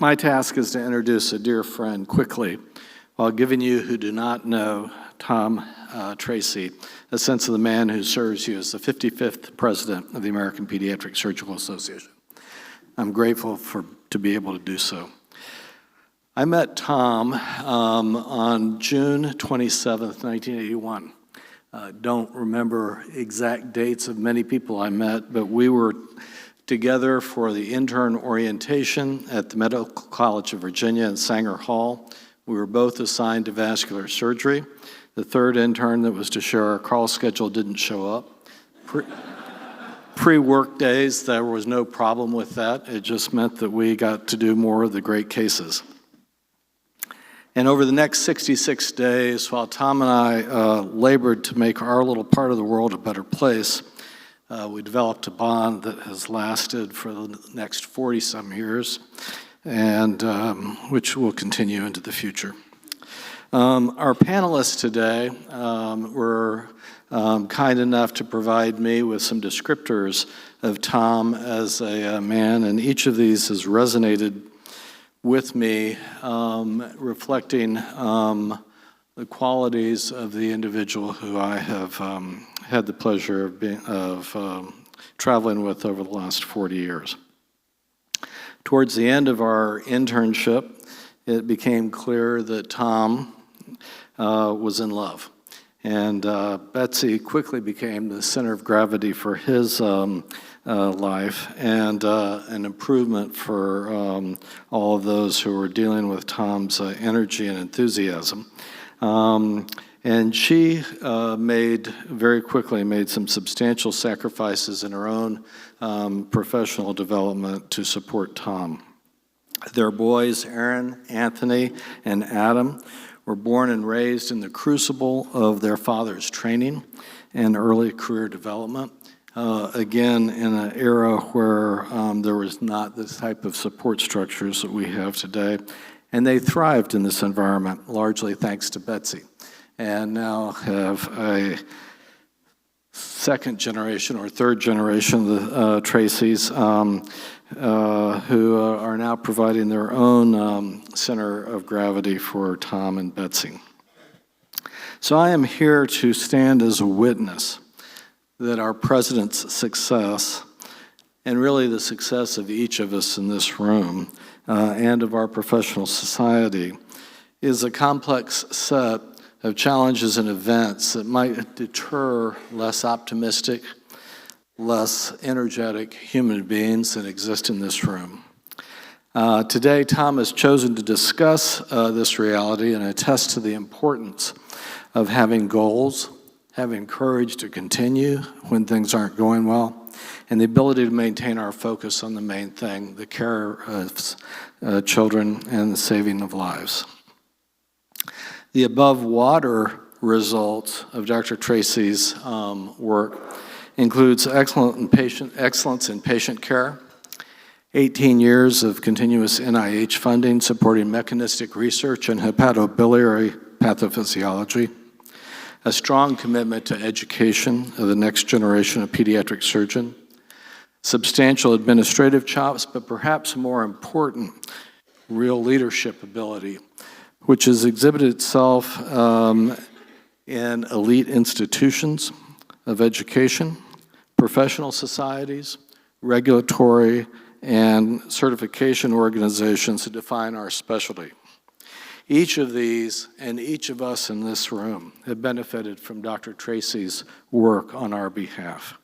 My task is to introduce a dear friend quickly while giving you who do not know Tom Tracy a sense of the man who serves you as the 55th president of the American Pediatric Surgical Association. I'm grateful to be able to do so. I met Tom on June 27th, 1981. Don't remember exact dates of many people I met, but we were together for the intern orientation at the Medical College of Virginia in Sanger Hall. We were both assigned to vascular surgery. The third intern that was to share our call schedule didn't show up. Pre-work days, there was no problem with that. It just meant that we got to do more of the great cases. And over the next 66 days, while Tom and I labored to make our little part of the world a better place, we developed a bond that has lasted for the next 40-some years, and which will continue into the future. Our panelists today were kind enough to provide me with some descriptors of Tom as a man, and each of these has resonated with me, reflecting the qualities of the individual who I have had the pleasure of traveling with over the last 40 years. Towards the end of our internship, it became clear that Tom was in love. And Betsy quickly became the center of gravity for his life and an improvement for all of those who were dealing with Tom's energy and enthusiasm. And she very quickly made some substantial sacrifices in her own professional development to support Tom. Their boys, Aaron, Anthony, and Adam, were born and raised in the crucible of their father's training and early career development. Again, in an era where there was not the type of support structures that we have today. And they thrived in this environment, largely thanks to Betsy, and now have a second generation or third generation of the Tracys who are now providing their own center of gravity for Tom and Betsy. So I am here to stand as a witness that our president's success, and really the success of each of us in this room, and of our professional society, is a complex set of challenges and events that might deter less optimistic, less energetic human beings that exist in this room. Today, Tom has chosen to discuss this reality and attest to the importance of having goals, having courage to continue when things aren't going well, and the ability to maintain our focus on the main thing, the care of children and the saving of lives. The above water results of Dr. Tracy's work includes excellence in patient care, 18 years of continuous NIH funding supporting mechanistic research in hepatobiliary pathophysiology, a strong commitment to education of the next generation of pediatric surgeon, substantial administrative chops, but perhaps more important, real leadership ability, which has exhibited itself in elite institutions of education, professional societies, regulatory and certification organizations that define our specialty. Each of these and each of us in this room have benefited from Dr. Tracy's work on our behalf.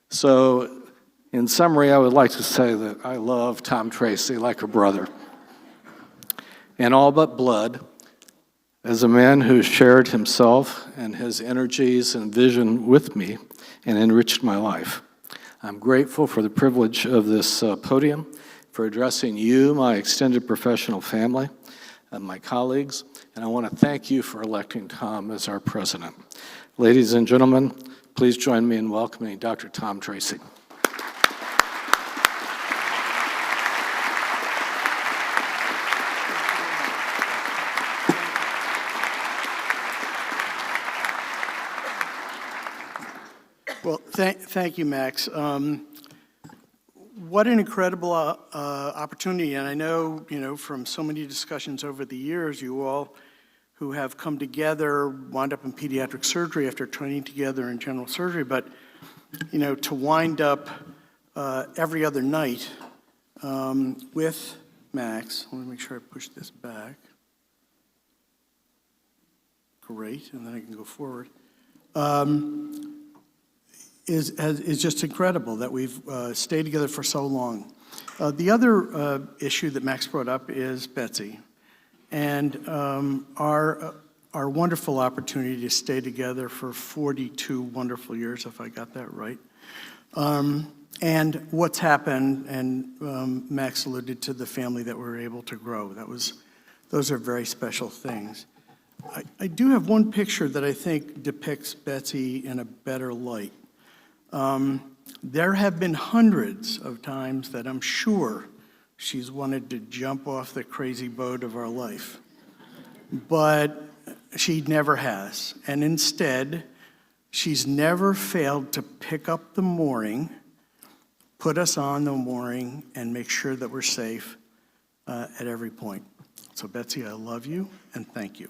So, in summary, I would like to say that I love Tom Tracy like a brother. In all but blood, as a man who shared himself and his energies and vision with me and enriched my life. I'm grateful for the privilege of this podium, for addressing you, my extended professional family, and my colleagues, and I want to thank you for electing Tom as our president. Ladies and gentlemen, please join me in welcoming Dr. Tom Tracy. Well, thank you, Max. what an incredible opportunity. And I know, from so many discussions over the years, you all who have come together, wound up in pediatric surgery after training together in general surgery, but, to wind up every other night with Max. Let me make sure I push this back. Great, and then I can go forward. Is just incredible that we've stayed together for so long. The other issue that Max brought up is Betsy, and our wonderful opportunity to stay together for 42 wonderful years, if I got that right. And what's happened, and Max alluded to the family that we're able to grow. Those are very special things. I do have one picture that I think depicts Betsy in a better light. There have been hundreds of times that I'm sure she's wanted to jump off the crazy boat of our life, but she never has. And instead, she's never failed to pick up the mooring, put us on the mooring, and make sure that we're safe at every point. So Betsy, I love you and thank you.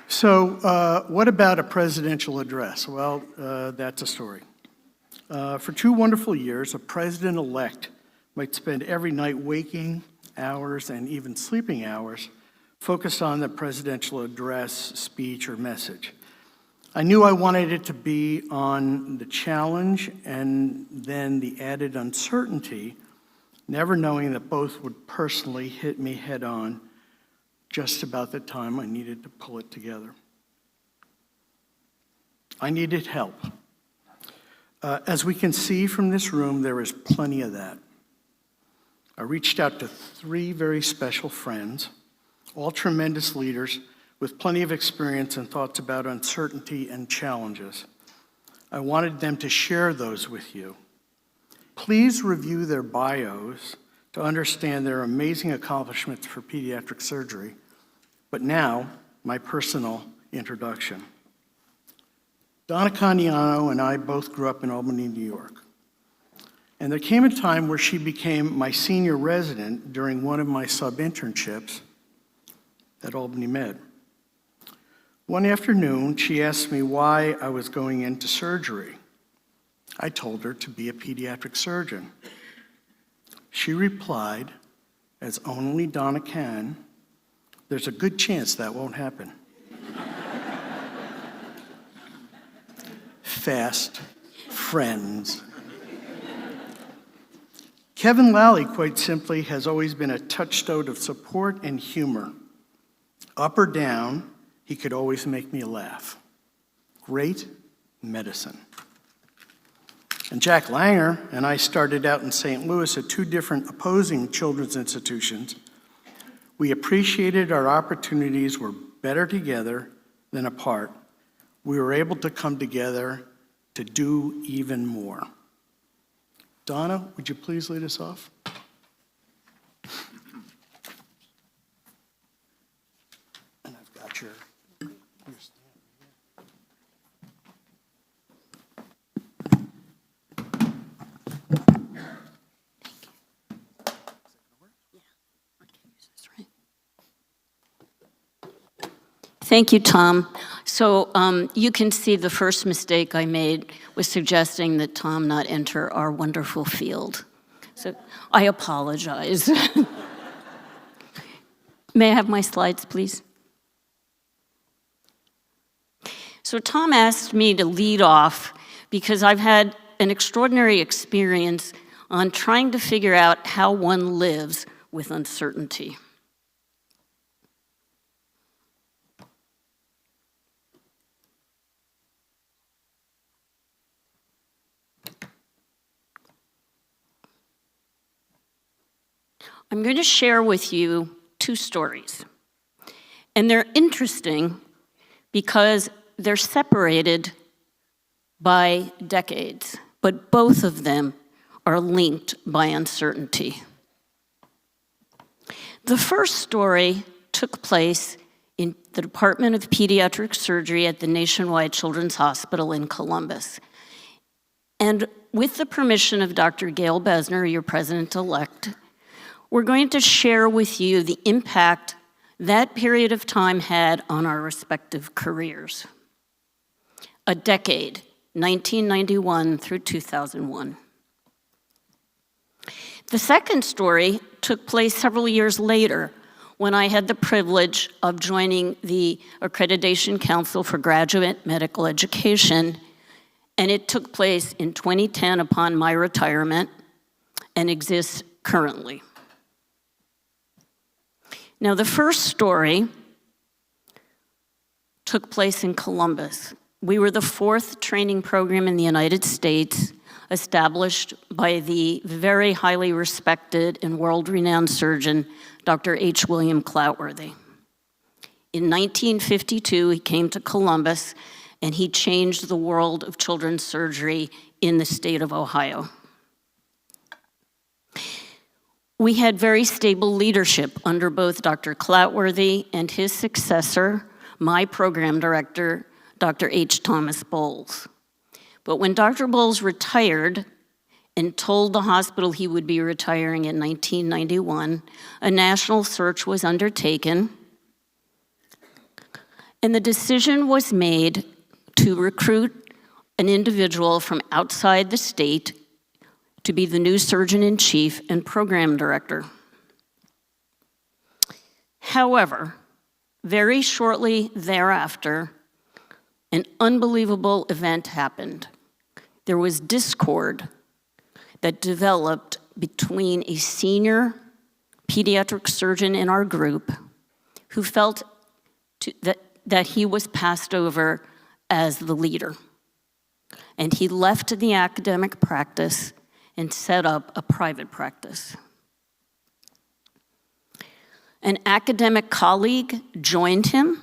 So what about a presidential address? Well, that's a story. For 2 wonderful years, a president-elect might spend every night waking hours and even sleeping hours focused on the presidential address, speech, or message. I knew I wanted it to be on the challenge and then the added uncertainty, never knowing that both would personally hit me head on just about the time I needed to pull it together. I needed help. As we can see from this room, there is plenty of that. I reached out to 3 very special friends, all tremendous leaders with plenty of experience and thoughts about uncertainty and challenges. I wanted them to share those with you. Please review their bios to understand their amazing accomplishments for pediatric surgery. But now, my personal introduction. Donna Cagnano and I both grew up in Albany, New York. And there came a time where she became my senior resident during one of my sub-internships at Albany Med. One afternoon, she asked me why I was going into surgery. I told her to be a pediatric surgeon. She replied, as only Donna can, "There's a good chance that won't happen." Fast friends. Kevin Lally, quite simply, has always been a touchstone of support and humor. Up or down, he could always make me laugh. Great medicine. And Jack Langer and I started out in St. Louis at 2 different opposing children's institutions. We appreciated our opportunities were better together than apart. We were able to come together to do even more. Donna, would you please lead us off? And I've got your stand. Thank you, Tom. So you can see the first mistake I made was suggesting that Tom not enter our wonderful field. So I apologize. May I have my slides, please? So Tom asked me to lead off because I've had an extraordinary experience on trying to figure out how one lives with uncertainty. I'm going to share with you 2 stories. And they're interesting because they're separated by decades, but both of them are linked by uncertainty. The first story took place in the Department of Pediatric Surgery at the Nationwide Children's Hospital in Columbus. And with the permission of Dr. Gail Besner, your president-elect, we're going to share with you the impact that period of time had on our respective careers. A decade, 1991 through 2001. The second story took place several years later when I had the privilege of joining the Accreditation Council for Graduate Medical Education, and it took place in 2010 upon my retirement and exists currently. Now, the first story took place in Columbus. We were the 4th training program in the United States established by the very highly respected and world-renowned surgeon, Dr. H. William Cloutworthy. In 1952, he came to Columbus, and he changed the world of children's surgery in the state of Ohio. We had very stable leadership under both Dr. Cloutworthy and his successor, my program director, Dr. H. Thomas Bowles. But when Dr. Bowles retired and told the hospital he would be retiring in 1991, a national search was undertaken, and the decision was made to recruit an individual from outside the state to be the new surgeon-in-chief and program director. However, very shortly thereafter, an unbelievable event happened. There was discord that developed between a senior pediatric surgeon in our group who felt that he was passed over as the leader. And he left the academic practice and set up a private practice. An academic colleague joined him,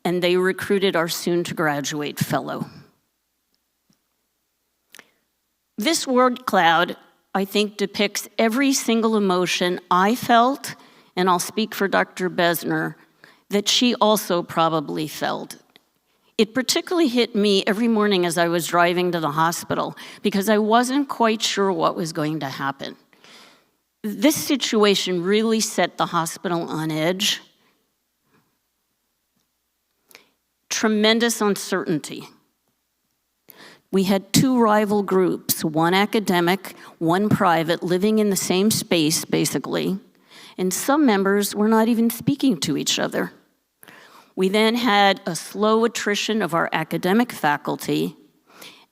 and they recruited our soon-to-graduate fellow. This word cloud, I think, depicts every single emotion I felt, and I'll speak for Dr. Besner, that she also probably felt. It particularly hit me every morning as I was driving to the hospital because I wasn't quite sure what was going to happen. This situation really set the hospital on edge. Tremendous uncertainty. We had 2 rival groups, one academic, one private, living in the same space, basically, and some members were not even speaking to each other. We then had a slow attrition of our academic faculty,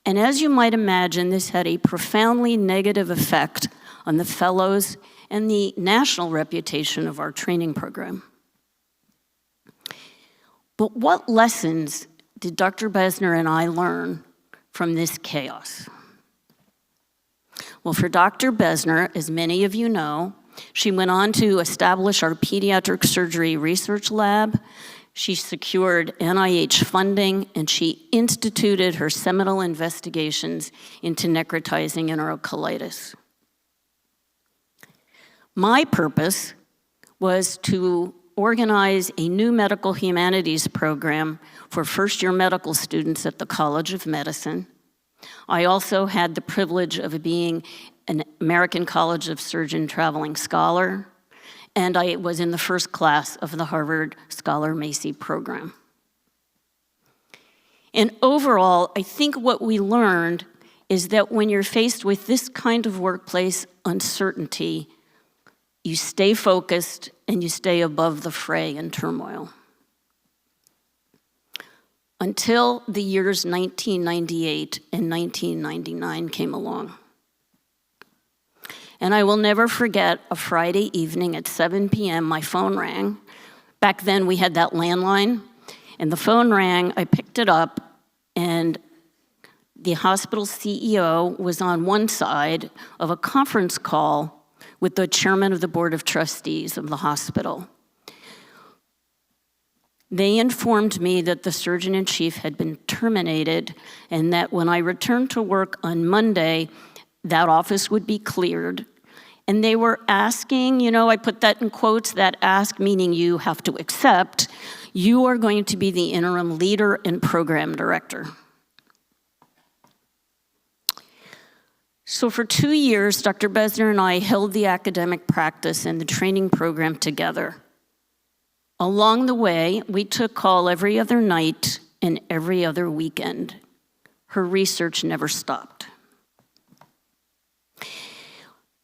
and as you might imagine, this had a profoundly negative effect on the fellows and the national reputation of our training program. But what lessons did Dr. Besner and I learn from this chaos? Well, for Dr. Besner, as many of you know, she went on to establish our pediatric surgery research lab. She secured NIH funding, and she instituted her seminal investigations into necrotizing enterocolitis. My purpose was to organize a new medical humanities program for first-year medical students at the College of Medicine. I also had the privilege of being an American College of Surgeon traveling scholar, and I was in the first class of the Harvard Scholar Macy program. And overall, I think what we learned is that when you're faced with this kind of workplace uncertainty, you stay focused and you stay above the fray and turmoil. Until the years 1998 and 1999 came along. And I will never forget a Friday evening at 7 p.m., my phone rang. Back then we had that landline, and the phone rang, I picked it up, and the hospital CEO was on one side of a conference call with the chairman of the board of trustees of the hospital. They informed me that the surgeon-in-chief had been terminated and that when I returned to work on Monday, that office would be cleared And they were asking, I put that in quotes, that ask meaning you have to accept, you are going to be the interim leader and program director. So for 2 years, Dr. Besner and I held the academic practice and the training program together. Along the way, we took call every other night and every other weekend. Her research never stopped.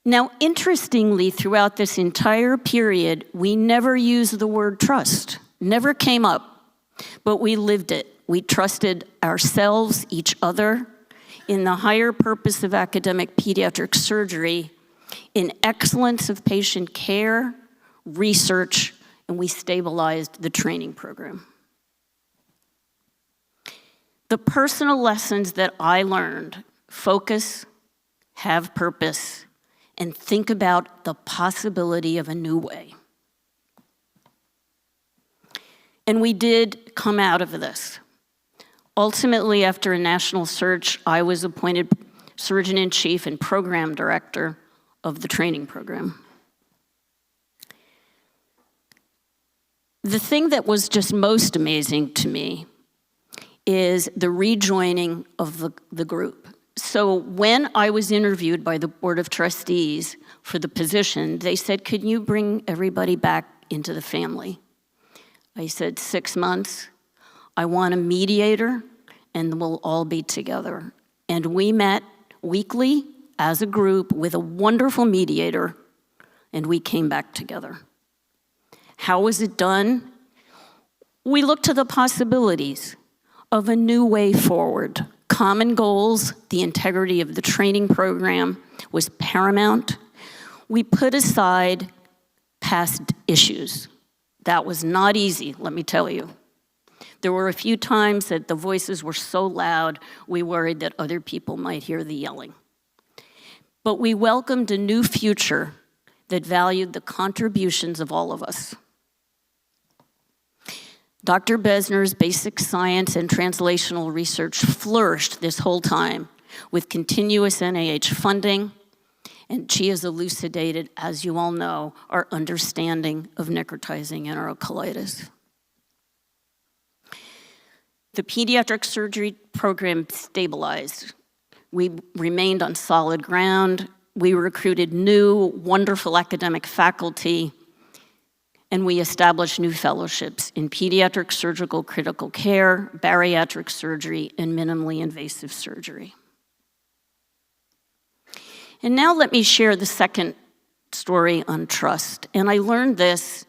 Now, interestingly, throughout this entire period, we never used the word trust. Never came up, but we lived it. We trusted ourselves, each other, in the higher purpose of academic pediatric surgery, in excellence of patient care, research, and we stabilized the training program. The personal lessons that I learned: focus, have purpose, and think about the possibility of a new way. And we did come out of this. Ultimately, after a national search, I was appointed surgeon-in-chief and program director of the training program. The thing that was just most amazing to me is the rejoining of the group. So when I was interviewed by the Board of Trustees for the position, they said, "Could you bring everybody back into the family?" I said, 6 months. I want a mediator, and we'll all be together. And we met weekly as a group with a wonderful mediator, and we came back together. How was it done? We looked to the possibilities of a new way forward. Common goals, the integrity of the training program was paramount. We put aside past issues. That was not easy, let me tell you. There were a few times that the voices were so loud, we worried that other people might hear the yelling. But we welcomed a new future that valued the contributions of all of us. Dr. Besner's basic science and translational research flourished this whole time with continuous NIH funding, and she has elucidated, as you all know, our understanding of necrotizing enterocolitis. The pediatric surgery program stabilized. We remained on solid ground. We recruited new, wonderful academic faculty, and we established new fellowships in pediatric surgical critical care, bariatric surgery, and minimally invasive surgery. And now let me share the second story on trust. And I learned this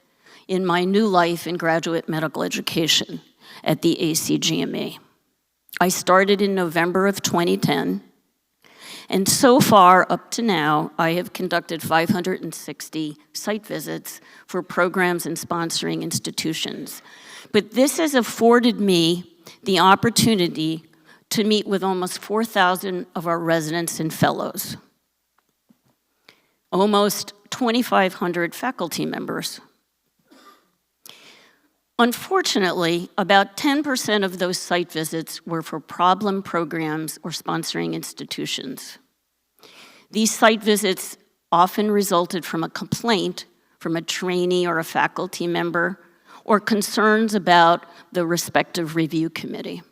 in my new life in graduate medical education at the ACGME. I started in November of 2010, and so far, up to now, I have conducted 560 site visits for programs and sponsoring institutions. But this has afforded me the opportunity to meet with almost 4,000 of our residents and fellows, almost 2,500 faculty members. Unfortunately, about 10% of those site visits were for problem programs or sponsoring institutions. These site visits often resulted from a complaint from a trainee or a faculty member, or concerns about the respective review committee.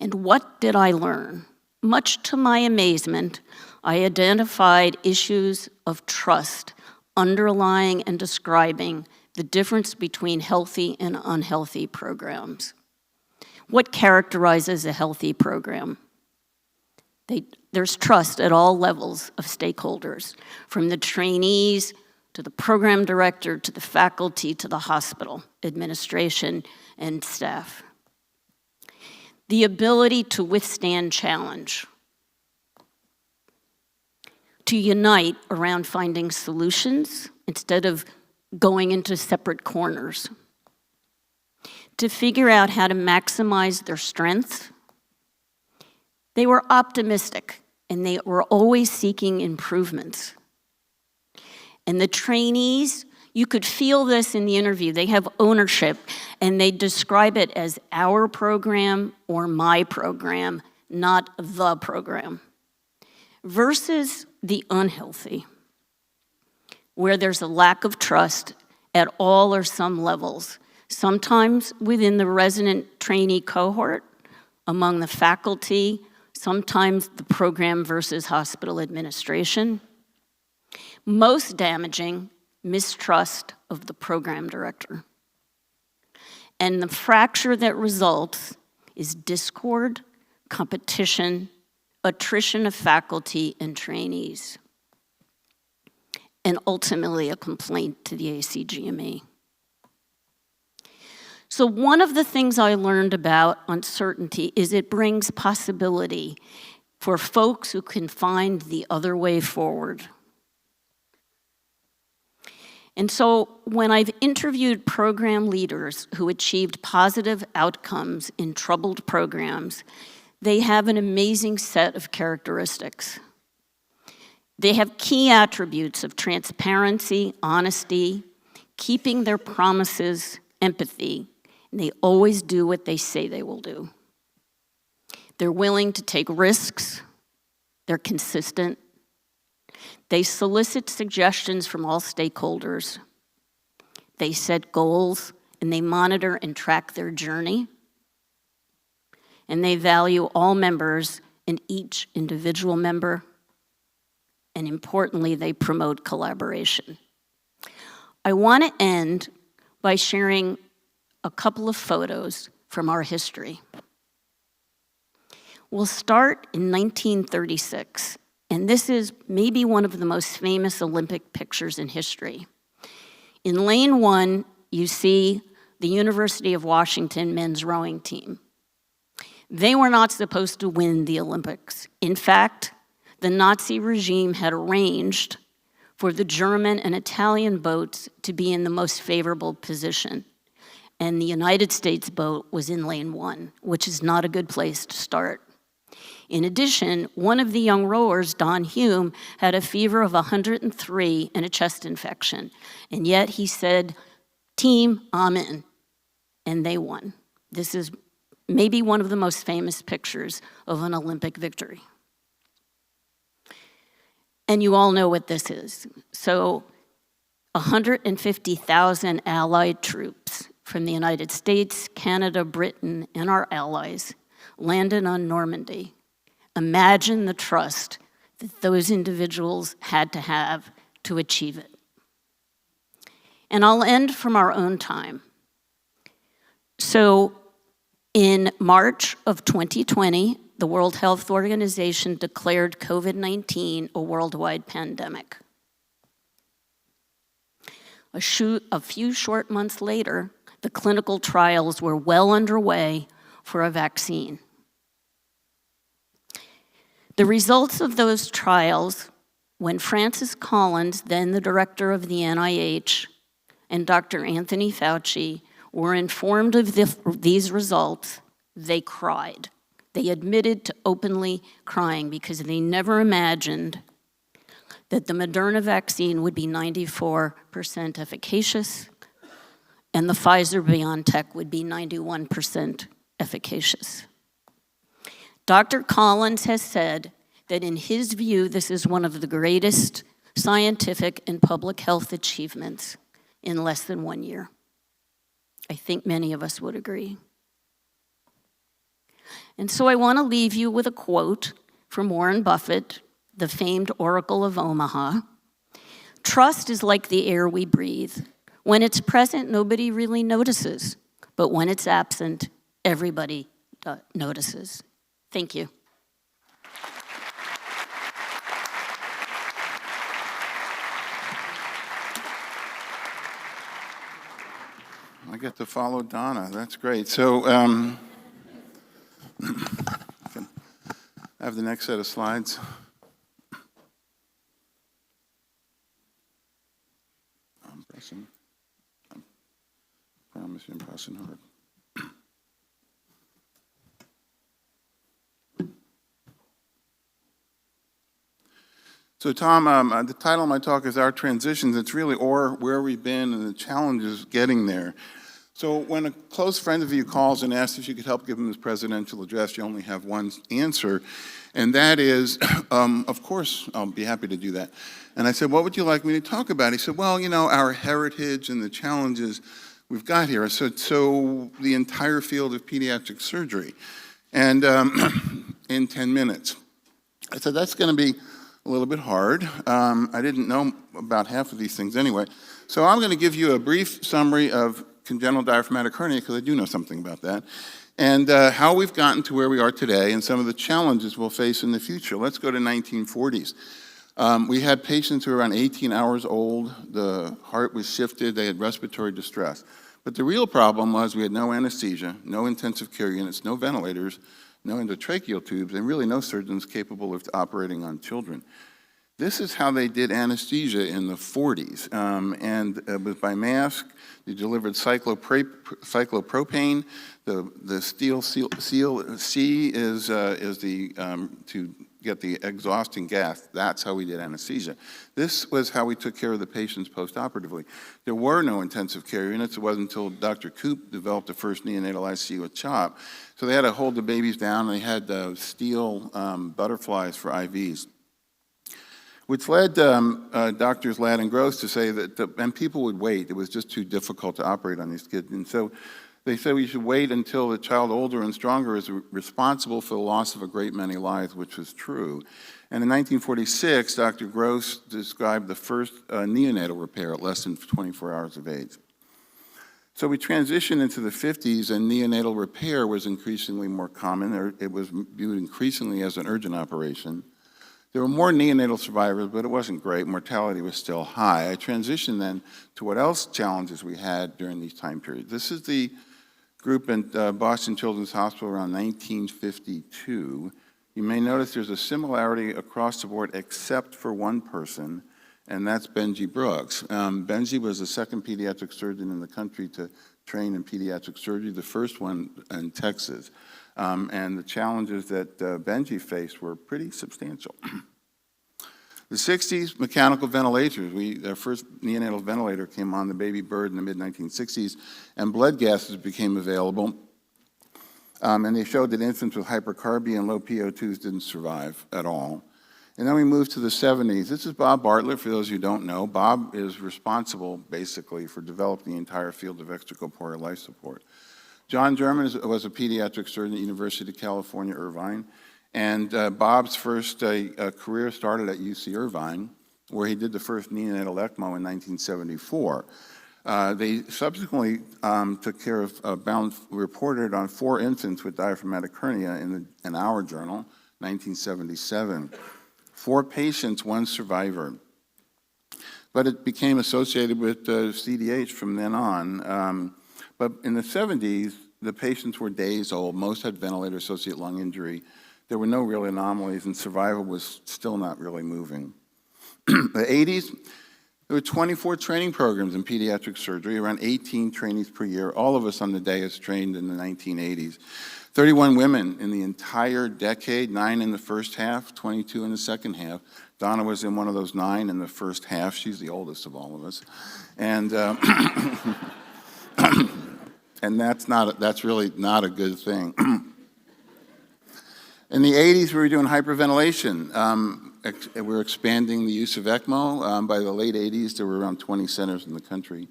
And what did I learn? Much to my amazement, I identified issues of trust underlying and describing the difference between healthy and unhealthy programs. What characterizes a healthy program? There's trust at all levels of stakeholders, from the trainees to the program director to the faculty to the hospital administration and staff. The ability to withstand challenge, to unite around finding solutions instead of going into separate corners, to figure out how to maximize their strengths. They were optimistic, and they were always seeking improvements. And the trainees, you could feel this in the interview, they have ownership, and they describe it as our program or my program, not the program. versus the unhealthy, where there's a lack of trust at all or some levels, sometimes within the resident trainee cohort, among the faculty, sometimes the program versus hospital administration. Most damaging, mistrust of the program director. And the fracture that results is discord, competition, attrition of faculty and trainees, and ultimately a complaint to the ACGME. So one of the things I learned about uncertainty is it brings possibility for folks who can find the other way forward. And so when I've interviewed program leaders who achieved positive outcomes in troubled programs, they have an amazing set of characteristics. They have key attributes of transparency, honesty, keeping their promises, empathy, and they always do what they say they will do. They're willing to take risks, they're consistent, they solicit suggestions from all stakeholders, they set goals, and they monitor and track their journey, and they value all members and each individual member, and importantly, they promote collaboration. I want to end by sharing a couple of photos from our history. We'll start in 1936, and this is maybe one of the most famous Olympic pictures in history. In lane 1, you see the University of Washington men's rowing team. They were not supposed to win the Olympics. In fact, the Nazi regime had arranged for the German and Italian boats to be in the most favorable position. And the United States boat was in lane 1, which is not a good place to start. In addition, one of the young rowers, Don Hume, had a fever of 103 and a chest infection. And yet he said, "Team, I'm in." And they won. This is maybe one of the most famous pictures of an Olympic victory. And you all know what this is. So 150,000 Allied troops from the United States, Canada, Britain, and our allies landed on Normandy. Imagine the trust that those individuals had to have to achieve it. And I'll end from our own time. So in March of 2020, the World Health Organization declared COVID-19 a worldwide pandemic. A few short months later, the clinical trials were well underway for a vaccine. The results of those trials, when Francis Collins, then the director of the NIH, and Dr. Anthony Fauci were informed of these results, they cried. They admitted to openly crying because they never imagined that the Moderna vaccine would be 94% efficacious and the Pfizer-BioNTech would be 91% efficacious. Dr. Collins has said that in his view, this is one of the greatest scientific and public health achievements in less than 1 year. I think many of us would agree. And so I want to leave you with a quote from Warren Buffett, the famed Oracle of Omaha. "Trust is like the air we breathe. When it's present, nobody really notices. But when it's absent, everybody notices." Thank you. I get to follow Donna. That's great. So can I have the next set of slides? I'm pressing. I promise you I'm pressing hard. So Tom, the title of my talk is Our Transitions. It's really where we've been and the challenges getting there. So when a close friend of you calls and asks if you could help give him his presidential address, you only have one answer. And that is, of course, I'll be happy to do that. And I said, what would you like me to talk about? He said, well, you know, our heritage and the challenges we've got here. I said, so the entire field of pediatric surgery. And in 10 minutes. I said, that's going to be a little bit hard. I didn't know about half of these things anyway. So I'm going to give you a brief summary of congenital diaphragmatic hernia, because I do know something about that, and how we've gotten to where we are today and some of the challenges we'll face in the future. Let's go to 1940s. We had patients who were around 18 hours old. The heart was shifted. They had respiratory distress. But the real problem was we had no anesthesia, no intensive care units, no ventilators, no endotracheal tubes, and really no surgeons capable of operating on children. This is how they did anesthesia in the 40s, and it was by mask. They delivered cyclopropane. The steel C is to get the exhausting gas. That's how we did anesthesia. This was how we took care of the patients post-operatively. There were no intensive care units. It wasn't until Dr. Koop developed the first neonatal ICU with CHOP. So they had to hold the babies down. They had steel butterflies for IVs, which led Doctors Ladd and Gross to say that, and people would wait. It was just too difficult to operate on these kids. And so they said we should wait until the child older and stronger is responsible for the loss of a great many lives, which was true. And in 1946, Dr. Gross described the first neonatal repair at less than 24 hours of age. So we transitioned into the 50s, and neonatal repair was increasingly more common. It was viewed increasingly as an urgent operation. There were more neonatal survivors, but it wasn't great. Mortality was still high. I transitioned then to what else challenges we had during these time periods. This is the group in Boston Children's Hospital around 1952. You may notice there's a similarity across the board except for one person, and that's Benji Brooks. Benji was the second pediatric surgeon in the country to train in pediatric surgery, the first one in Texas. And the challenges that Benji faced were pretty substantial. The 60s, mechanical ventilators. Our first neonatal ventilator came on, the Baby Bird, in the mid-1960s, and blood gases became available. And they showed that infants with hypercarbia and low PO2s didn't survive at all. And then we moved to the 70s. This is Bob Bartlett, for those who don't know. Bob is responsible, basically, for developing the entire field of extracorporeal life support. John German was a pediatric surgeon at University of California, Irvine. And Bob's first career started at UC Irvine, where he did the first neonatal ECMO in 1974. They subsequently took care of, reported on 4 infants with diaphragmatic hernia in our journal, 1977. 4 patients, 1 survivor. But it became associated with CDH from then on. But in the 70s, the patients were days old. Most had ventilator-associated lung injury. There were no real anomalies, and survival was still not really moving. The 80s, there were 24 training programs in pediatric surgery, around 18 trainees per year. All of us on the dais trained in the 1980s. 31 women in the entire decade, 9 in the first half, 22 in the second half. Donna was in one of those 9 in the first half. She's the oldest of all of us. And and that's really not a good thing. In the 80s, we were doing hyperventilation. We were expanding the use of ECMO. By the late 80s, there were around 20 centers in the country.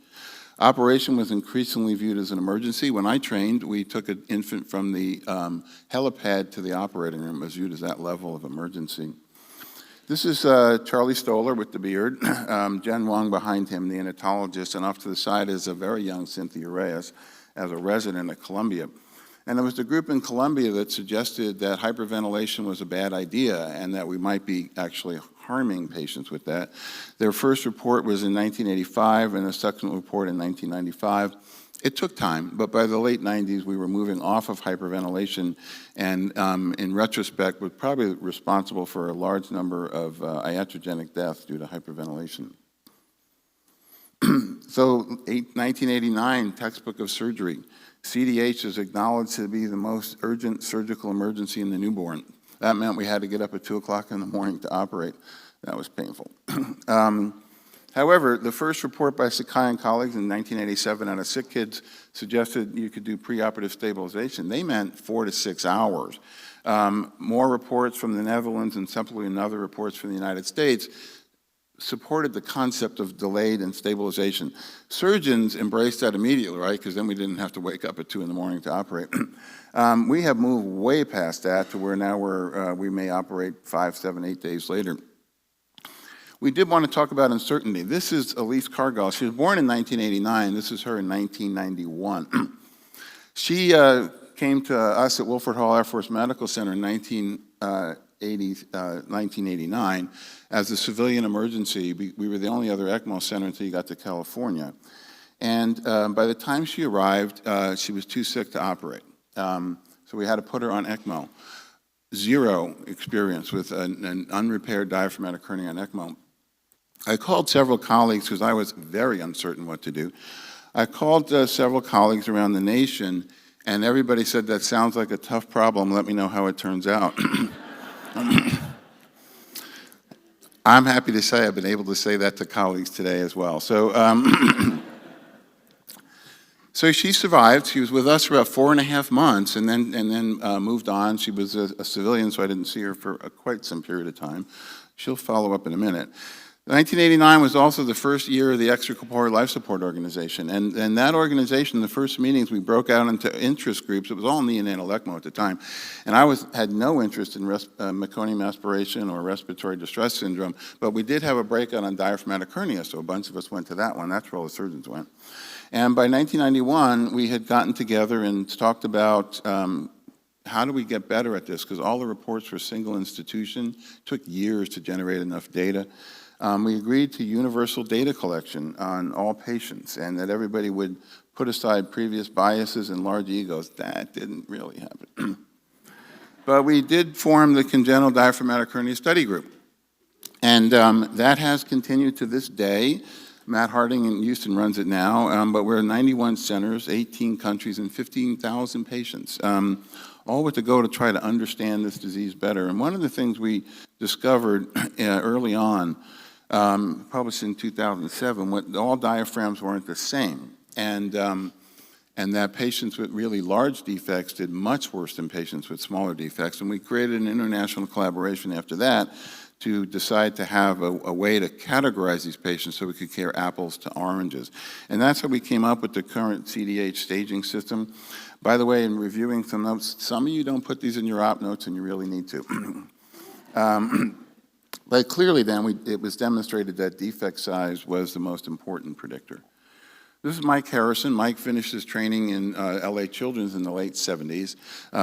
Operation was increasingly viewed as an emergency. When I trained, we took an infant from the helipad to the operating room. It was viewed as that level of emergency. This is Charlie Stoller with the beard, Jen Wong behind him, the anatologist, and off to the side is a very young Cynthia Reyes as a resident at Columbia. And it was the group in Columbia that suggested that hyperventilation was a bad idea and that we might be actually harming patients with that. Their first report was in 1985 and a subsequent report in 1995. It took time, but by the late 90s, we were moving off of hyperventilation and in retrospect, was probably responsible for a large number of iatrogenic deaths due to hyperventilation. So 1989, textbook of surgery. CDH is acknowledged to be the most urgent surgical emergency in the newborn. That meant we had to get up at 2 o'clock in the morning to operate. That was painful. However, the first report by Sakai and colleagues in 1987 on a sick kids suggested you could do preoperative stabilization. They meant 4 to 6 hours. More reports from the Netherlands and separately another reports from the United States supported the concept of delayed and stabilization. Surgeons embraced that immediately, right? Because then we didn't have to wake up at 2 in the morning to operate. We have moved way past that to where now we may operate 5, 7, 8 days later. We did want to talk about uncertainty. This is Elise Cargill. She was born in 1989. This is her in 1991. She came to us at Wilford Hall Air Force Medical Center in 1989 as a civilian emergency. We were the only other ECMO center until you got to California. And by the time she arrived, she was too sick to operate. So we had to put her on ECMO. Zero experience with an unrepaired diaphragmatic hernia on ECMO. I called several colleagues because I was very uncertain what to do. I called several colleagues around the nation, and everybody said, that sounds like a tough problem. Let me know how it turns out. I'm happy to say I've been able to say that to colleagues today as well. So, so she survived. She was with us for about 4.5 months and then moved on. She was a civilian, so I didn't see her for quite some period of time. She'll follow up in a minute. 1989 was also the first year of the Extracorporeal Life Support Organization. And that organization, the first meetings, we broke out into interest groups. It was all neonatal ECMO at the time. And I had no interest in meconium aspiration or respiratory distress syndrome, but we did have a breakout on diaphragmatic hernia, so a bunch of us went to that one. That's where all the surgeons went. And by 1991, we had gotten together and talked about how do we get better at this? Because all the reports were single institution. It took years to generate enough data. We agreed to universal data collection on all patients and that everybody would put aside previous biases and large egos. That didn't really happen. But we did form the Congenital Diaphragmatic Hernia Study Group. And that has continued to this day. Matt Harding in Houston runs it now, but we're in 91 centers, 18 countries, and 15,000 patients, all with the goal to try to understand this disease better. And one of the things we discovered early on, published in 2007, all diaphragms weren't the same. And that patients with really large defects did much worse than patients with smaller defects. And we created an international collaboration after that to decide to have a way to categorize these patients so we could compare apples to oranges. And that's how we came up with the current CDH staging system. By the way, in reviewing some notes, some of you don't put these in your op notes and you really need to. But clearly then, it was demonstrated that defect size was the most important predictor. This is Mike Harrison. Mike finished his training in LA Children's in the late 70s,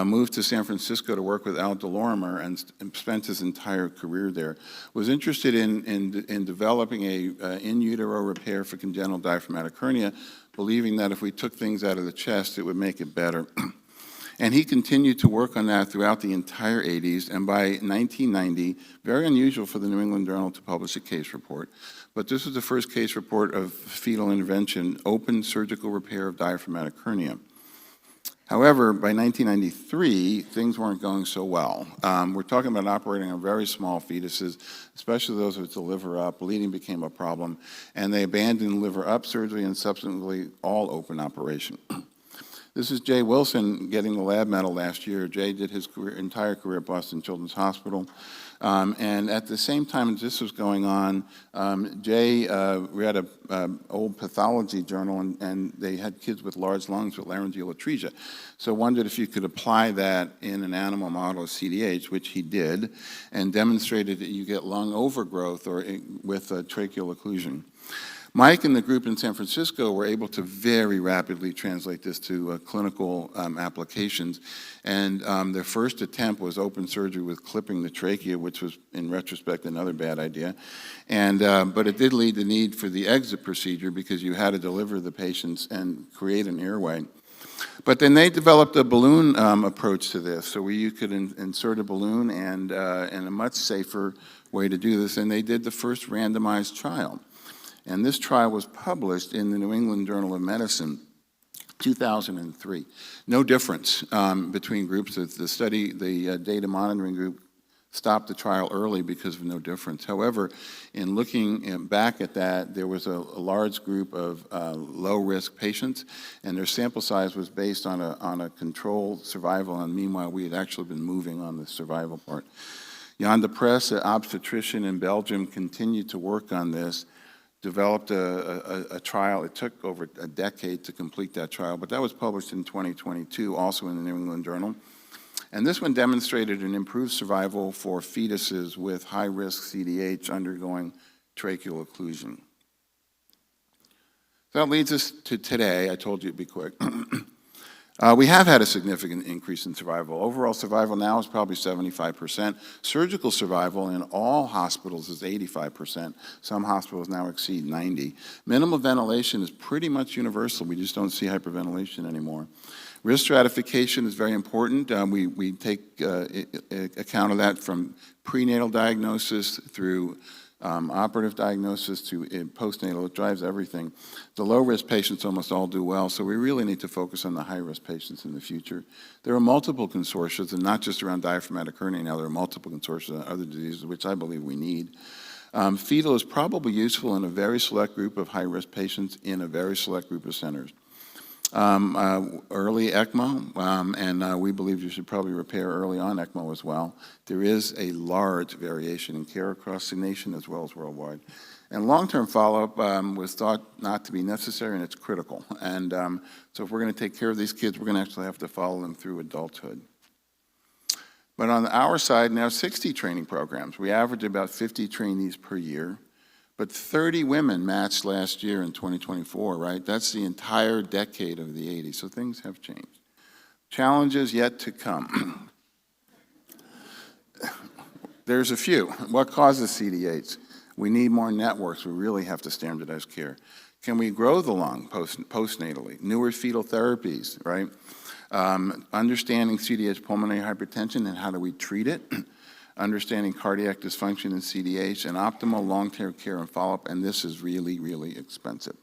moved to San Francisco to work with Al DeLorimer and spent his entire career there. Was interested in developing a in utero repair for congenital diaphragmatic hernia, believing that if we took things out of the chest, it would make it better. And he continued to work on that throughout the entire 80s, and by 1990, very unusual for the New England Journal to publish a case report, but this was the first case report of fetal intervention, open surgical repair of diaphragmatic hernia. However, by 1993, things weren't going so well. We're talking about operating on very small fetuses, especially those with the liver up. Bleeding became a problem, and they abandoned liver up surgery and subsequently all open operation. This is Jay Wilson getting the lab medal last year. Jay did his entire career at Boston Children's Hospital. And at the same time as this was going on, Jay read an old pathology journal, and they had kids with large lungs with laryngeal atresia. So wondered if you could apply that in an animal model of CDH, which he did, and demonstrated that you get lung overgrowth or with tracheal occlusion. Mike and the group in San Francisco were able to very rapidly translate this to clinical applications. And their first attempt was open surgery with clipping the trachea, which was, in retrospect, another bad idea. And, but it did lead to the need for the exit procedure because you had to deliver the patients and create an airway. But then they developed a balloon approach to this. So you could insert a balloon and a much safer way to do this. And they did the first randomized trial. And this trial was published in the New England Journal of Medicine, 2003. No difference between groups. The study, the data monitoring group stopped the trial early because of no difference. However, in looking back at that, there was a large group of low-risk patients, and their sample size was based on a controlled survival, and meanwhile, we had actually been moving on the survival part. Jan de Press, an obstetrician in Belgium, continued to work on this, developed a trial. It took over a decade to complete that trial, but that was published in 2022, also in the New England Journal. And this one demonstrated an improved survival for fetuses with high-risk CDH undergoing tracheal occlusion. So that leads us to today. I told you it'd be quick. We have had a significant increase in survival. Overall survival now is probably 75%. Surgical survival in all hospitals is 85%. Some hospitals now exceed 90%. Minimal ventilation is pretty much universal. We just don't see hyperventilation anymore. Risk stratification is very important. We take account of that from prenatal diagnosis through operative diagnosis to postnatal. It drives everything. The low-risk patients almost all do well, so we really need to focus on the high-risk patients in the future. There are multiple consortia, and not just around diaphragmatic hernia now, there are multiple consortia on other diseases, which I believe we need. Fetal is probably useful in a very select group of high-risk patients in a very select group of centers. Early ECMO, and we believe you should probably repair early on ECMO as well. There is a large variation in care across the nation as well as worldwide. And long-term follow-up was thought not to be necessary, and it's critical. And so if we're going to take care of these kids, we're going to actually have to follow them through adulthood. But on our side now, 60 training programs. We average about 50 trainees per year. But 30 women matched last year in 2024, right? That's the entire decade of the 80s, so things have changed. Challenges yet to come. There's a few. What causes CDH? We need more networks. We really have to standardize care. Can we grow the lung postnatally? Newer fetal therapies, right? Understanding CDH pulmonary hypertension and how do we treat it? Understanding cardiac dysfunction in CDH, and optimal long-term care and follow-up, and this is really, really expensive.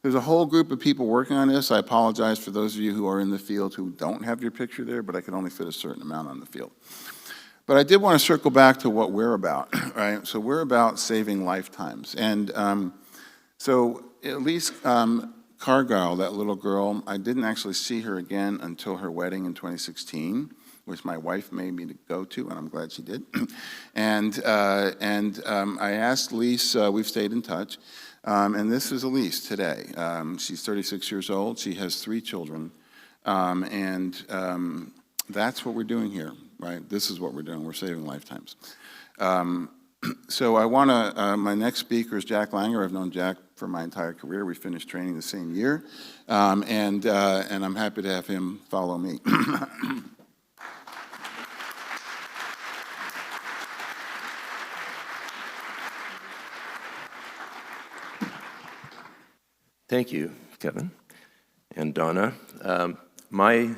There's a whole group of people working on this. I apologize for those of you who are in the field who don't have your picture there, but I can only fit a certain amount on the field. But I did want to circle back to what we're about, right? So we're about saving lifetimes. And so at least Cargyle, that little girl, I didn't actually see her again until her wedding in 2016. Which my wife made me to go to, and I'm glad she did. and I asked Lise, we've stayed in touch, and this is Elise today. She's 36 years old. She has 3 children, and that's what we're doing here, right? This is what we're doing. We're saving lifetimes. So I want to, my next speaker is Jack Langer. I've known Jack for my entire career. We finished training the same year, and I'm happy to have him follow me. Thank you, Kevin and Donna. My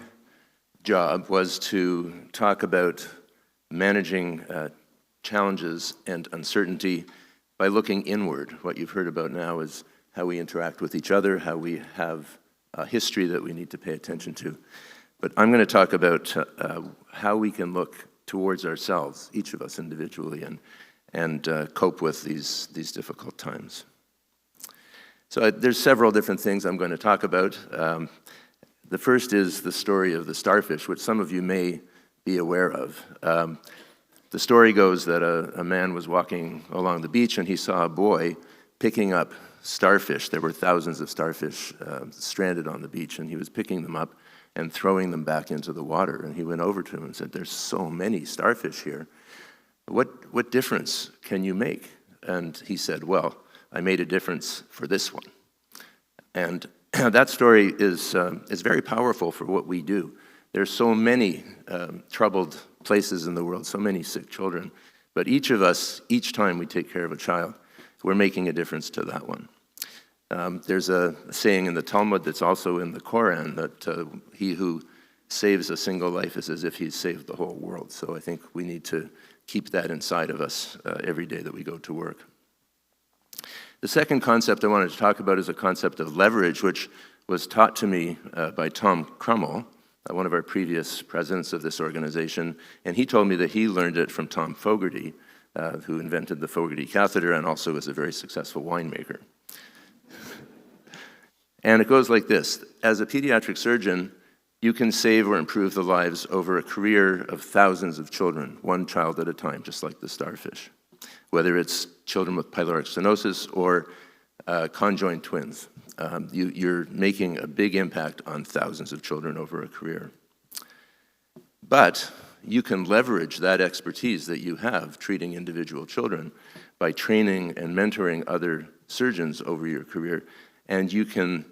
job was to talk about managing challenges and uncertainty by looking inward. What you've heard about now is how we interact with each other, how we have a history that we need to pay attention to. But I'm going to talk about how we can look towards ourselves, each of us individually, and cope with these difficult times. So there's several different things I'm going to talk about. The first is the story of the starfish, which some of you may be aware of. The story goes that a man was walking along the beach and he saw a boy picking up starfish. There were thousands of starfish stranded on the beach, and he was picking them up and throwing them back into the water. And he went over to him and said, "There's so many starfish here. What difference can you make?" And he said, "Well, I made a difference for this one." And that story is very powerful for what we do. There's so many troubled places in the world, so many sick children. But each of us, each time we take care of a child, we're making a difference to that one. There's a saying in the Talmud that's also in the Koran that he who saves a single life is as if he's saved the whole world. So I think we need to keep that inside of us every day that we go to work. The second concept I wanted to talk about is a concept of leverage, which was taught to me by Tom Crummell, one of our previous presidents of this organization, and he told me that he learned it from Tom Fogarty, who invented the Fogarty catheter and also is a very successful winemaker. And it goes like this. As a pediatric surgeon, you can save or improve the lives over a career of thousands of children, one child at a time, just like the starfish. Whether it's children with pyloric stenosis or conjoined twins, you're making a big impact on thousands of children over a career. But you can leverage that expertise that you have treating individual children by training and mentoring other surgeons over your career, and you can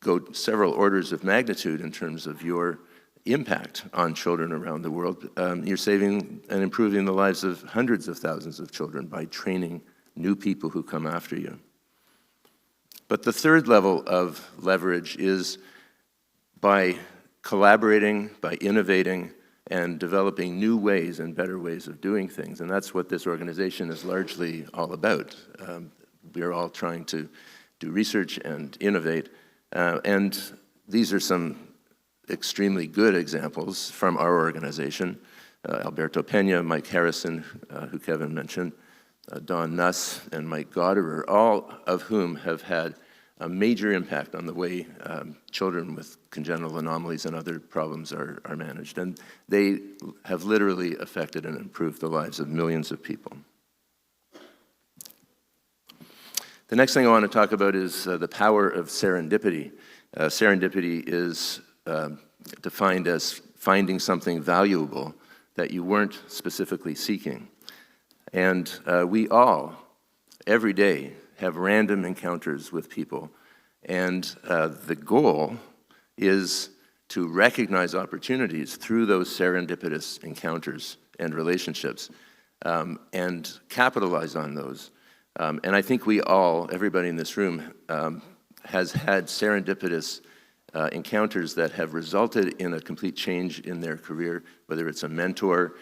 go several orders of magnitude in terms of your impact on children around the world. You're saving and improving the lives of hundreds of thousands of children by training new people who come after you. But the third level of leverage is by collaborating, by innovating, and developing new ways and better ways of doing things. And that's what this organization is largely all about. We're all trying to do research and innovate. And these are some extremely good examples from our organization. Alberto Pena, Mike Harrison, who Kevin mentioned, Don Nuss, and Mike Goderer, all of whom have had a major impact on the way children with congenital anomalies and other problems are managed. And they have literally affected and improved the lives of millions of people. The next thing I want to talk about is the power of serendipity. Serendipity is defined as finding something valuable that you weren't specifically seeking. And we all, every day, have random encounters with people. And the goal is to recognize opportunities through those serendipitous encounters and relationships and capitalize on those. And I think we all, everybody in this room, has had serendipitous encounters that have resulted in a complete change in their career, whether it's a mentor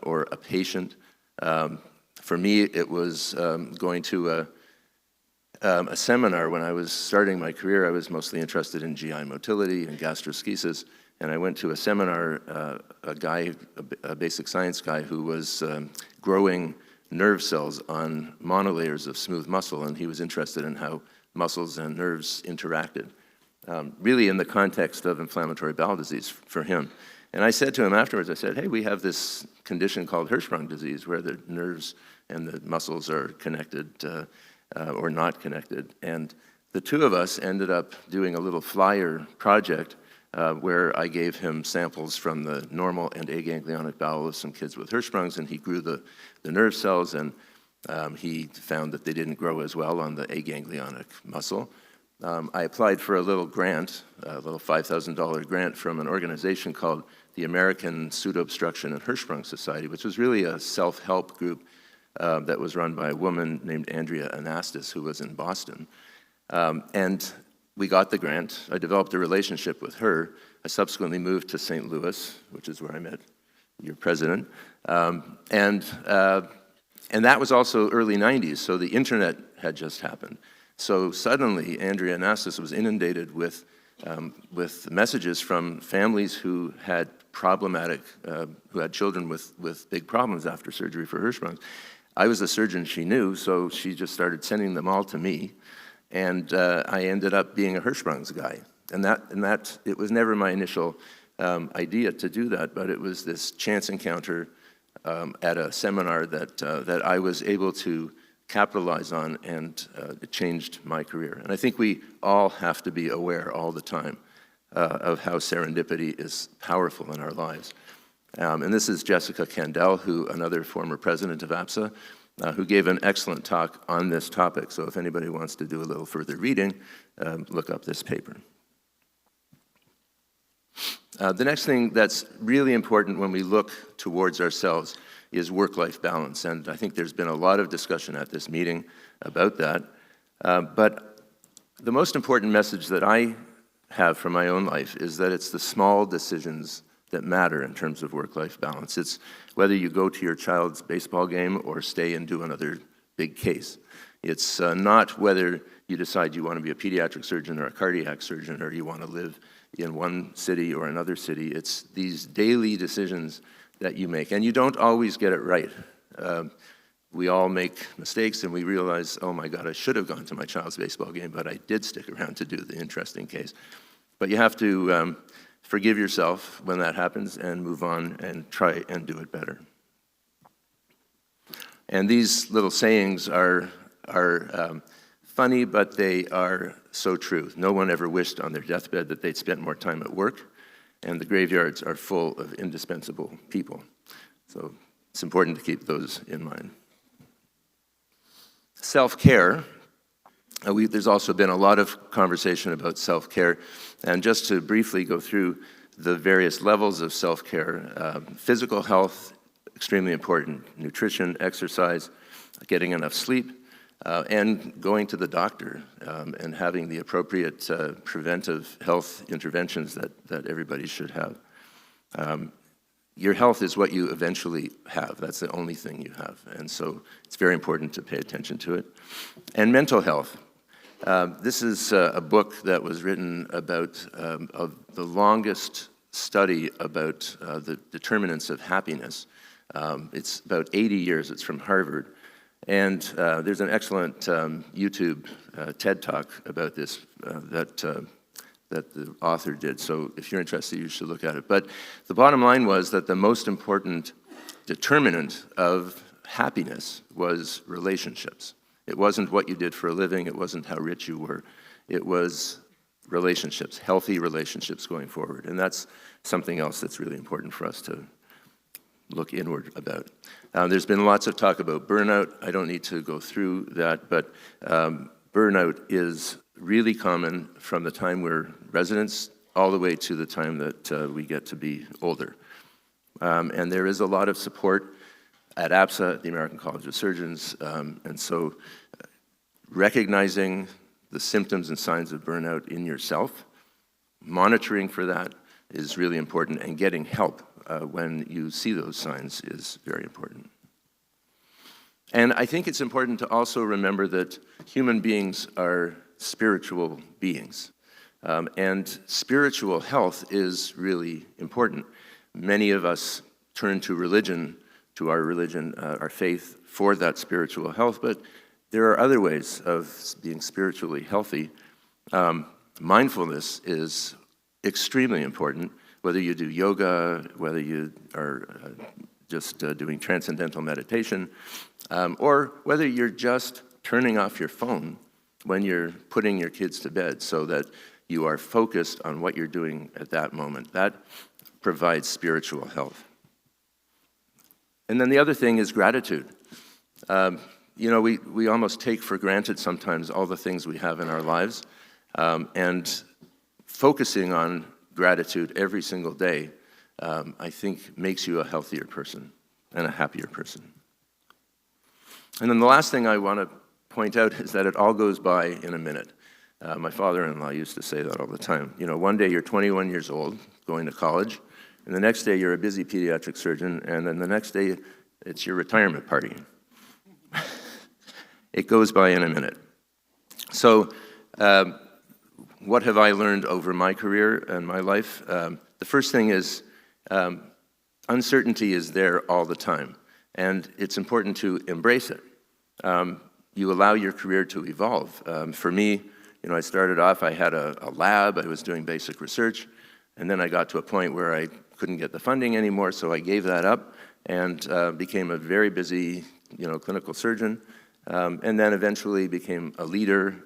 or a patient. For me, it was going to a seminar when I was starting my career. I was mostly interested in GI motility and gastroschisis, and I went to a seminar, a basic science guy who was growing nerve cells on monolayers of smooth muscle, and he was interested in how muscles and nerves interacted, really in the context of inflammatory bowel disease for him. And I said to him afterwards, I said, hey, we have this condition called Hirschsprung disease where the nerves and the muscles are connected or not connected. And the two of us ended up doing a little flyer project where I gave him samples from the normal and aganglionic bowel of some kids with Hirschsprungs, and he grew the nerve cells, and he found that they didn't grow as well on the aganglionic muscle. I applied for a little grant, a little $5,000 grant from an organization called the American Pseudoobstruction and Hirschsprung Society, which was really a self-help group that was run by a woman named Andrea Anastas, who was in Boston. And we got the grant. I developed a relationship with her. I subsequently moved to St. Louis, which is where I met your president. And that was also early 90s, so the internet had just happened. So suddenly, Andrea Anastas was inundated with messages from families who had who had children with big problems after surgery for Hirschsprung's. I was a surgeon she knew, so she just started sending them all to me, and I ended up being a Hirschsprung's guy. And that it was never my initial idea to do that, but it was this chance encounter at a seminar that I was able to capitalize on, and it changed my career. And I think we all have to be aware all the time of how serendipity is powerful in our lives. And this is Jessica Kandel, another former president of APSA, who gave an excellent talk on this topic. So if anybody wants to do a little further reading, look up this paper. The next thing that's really important when we look towards ourselves is work-life balance. And I think there's been a lot of discussion at this meeting about that. But the most important message that I have from my own life is that it's the small decisions that matter in terms of work-life balance. It's whether you go to your child's baseball game or stay and do another big case. It's not whether you decide you want to be a pediatric surgeon or a cardiac surgeon, or you want to live in one city or another city. It's these daily decisions that you make, and you don't always get it right. We all make mistakes, and we realize, oh my God, I should have gone to my child's baseball game, but I did stick around to do the interesting case. But you have to forgive yourself when that happens and move on and try and do it better. And these little sayings are funny, but they are so true. No one ever wished on their deathbed that they'd spent more time at work, and the graveyards are full of indispensable people. So it's important to keep those in mind. Self-care. There's also been a lot of conversation about self-care, and just to briefly go through the various levels of self-care, physical health, extremely important, nutrition, exercise, getting enough sleep, and going to the doctor and having the appropriate preventive health interventions that everybody should have. Your health is what you eventually have. That's the only thing you have. And so it's very important to pay attention to it. And mental health. This is a book that was written about the longest study about the determinants of happiness. It's about 80 years. It's from Harvard. And there's an excellent YouTube TED Talk about this that the author did. So if you're interested, you should look at it. But the bottom line was that the most important determinant of happiness was relationships. It wasn't what you did for a living. It wasn't how rich you were. It was relationships, healthy relationships going forward. And that's something else that's really important for us to look inward about. There's been lots of talk about burnout. I don't need to go through that, but burnout is really common from the time we're residents all the way to the time that we get to be older. And there is a lot of support at APSA, the American College of Surgeons, and so recognizing the symptoms and signs of burnout in yourself, monitoring for that is really important, and getting help when you see those signs is very important. And I think it's important to also remember that human beings are spiritual beings. And spiritual health is really important. Many of us turn to religion, to our religion, our faith, for that spiritual health, but there are other ways of being spiritually healthy. Mindfulness is extremely important, whether you do yoga, whether you are just doing transcendental meditation, or whether you're just turning off your phone when you're putting your kids to bed so that you are focused on what you're doing at that moment. That provides spiritual health. And then the other thing is gratitude. You know, we almost take for granted sometimes all the things we have in our lives, and focusing on gratitude every single day, I think makes you a healthier person and a happier person. And then the last thing I want to point out is that it all goes by in a minute. My father-in-law used to say that all the time. You know, one day you're 21 years old, going to college, and the next day you're a busy pediatric surgeon, and then the next day it's your retirement party. It goes by in a minute. So what have I learned over my career and my life? The first thing is uncertainty is there all the time, and it's important to embrace it. You allow your career to evolve. For me, you know, I started off, I had a lab, I was doing basic research, and then I got to a point where I couldn't get the funding anymore, so I gave that up and became a very busy, you know, clinical surgeon, and then eventually became a leader,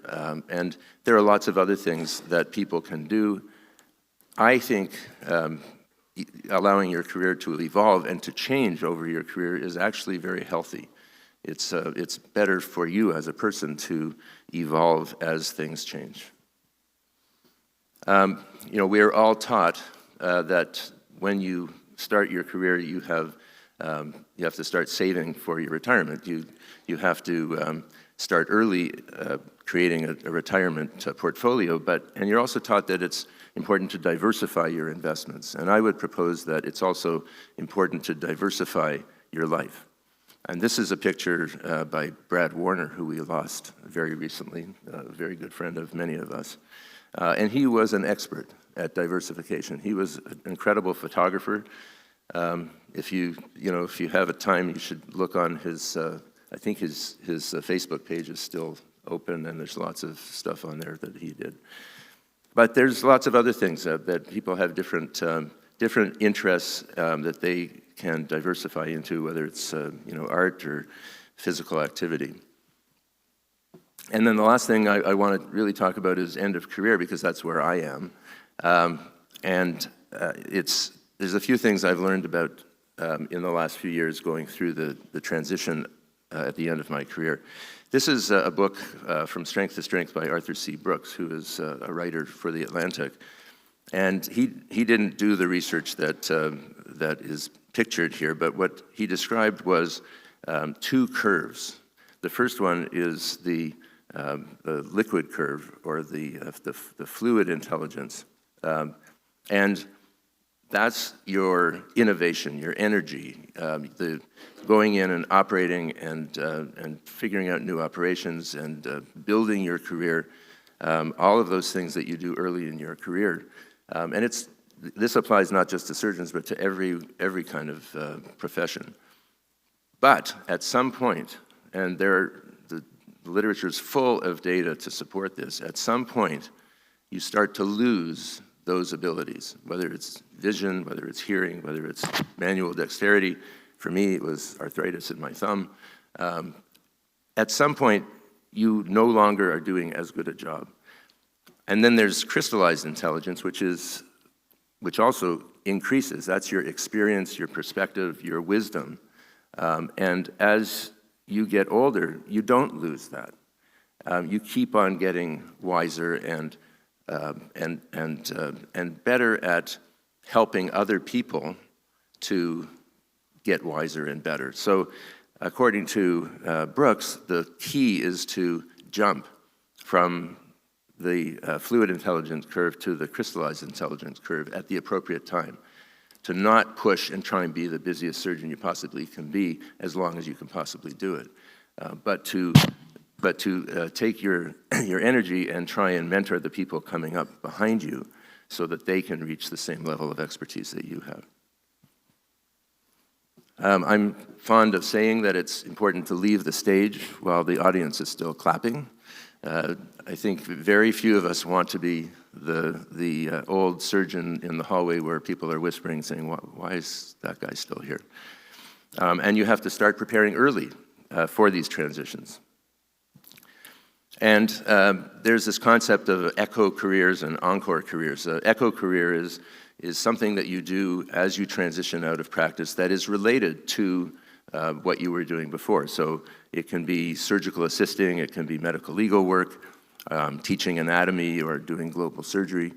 and there are lots of other things that people can do. I think allowing your career to evolve and to change over your career is actually very healthy. It's better for you as a person to evolve as things change. You know, we're all taught that when you start your career, you have to start saving for your retirement. You have to start early creating a retirement portfolio, and you're also taught that it's important to diversify your investments. And I would propose that it's also important to diversify your life. And this is a picture by Brad Warner, who we lost very recently, a very good friend of many of us. And he was an expert at diversification. He was an incredible photographer. If you have a time, you should look on his, I think his Facebook page is still open, and there's lots of stuff on there that he did. But there's lots of other things that people have different interests that they can diversify into, whether it's art or physical activity. And then the last thing I want to really talk about is end of career, because that's where I am. There's a few things I've learned about in the last few years going through the transition at the end of my career. This is a book, From Strength to Strength, by Arthur C. Brooks, who is a writer for The Atlantic. And he didn't do the research that is pictured here, but what he described was two curves. The first one is the liquid curve, or the fluid intelligence. And that's your innovation, your energy, the going in and operating and figuring out new operations and building your career, all of those things that you do early in your career. And this applies not just to surgeons, but to every kind of profession. But at some point, and the literature is full of data to support this, at some point you start to lose those abilities, whether it's vision, whether it's hearing, whether it's manual dexterity. For me, it was arthritis in my thumb. At some point, you no longer are doing as good a job. And then there's crystallized intelligence, which also increases. That's your experience, your perspective, your wisdom. And as you get older, you don't lose that. You keep on getting wiser and better at helping other people to get wiser and better. So according to Brooks, the key is to jump from the fluid intelligence curve to the crystallized intelligence curve at the appropriate time, to not push and try and be the busiest surgeon you possibly can be as long as you can possibly do it, but to take your energy and try and mentor the people coming up behind you so that they can reach the same level of expertise that you have. I'm fond of saying that it's important to leave the stage while the audience is still clapping. I think very few of us want to be the old surgeon in the hallway where people are whispering, saying, why is that guy still here? And you have to start preparing early for these transitions. And there's this concept of echo careers and encore careers. Echo career is something that you do as you transition out of practice that is related to what you were doing before. So it can be surgical assisting, it can be medical legal work, teaching anatomy or doing global surgery.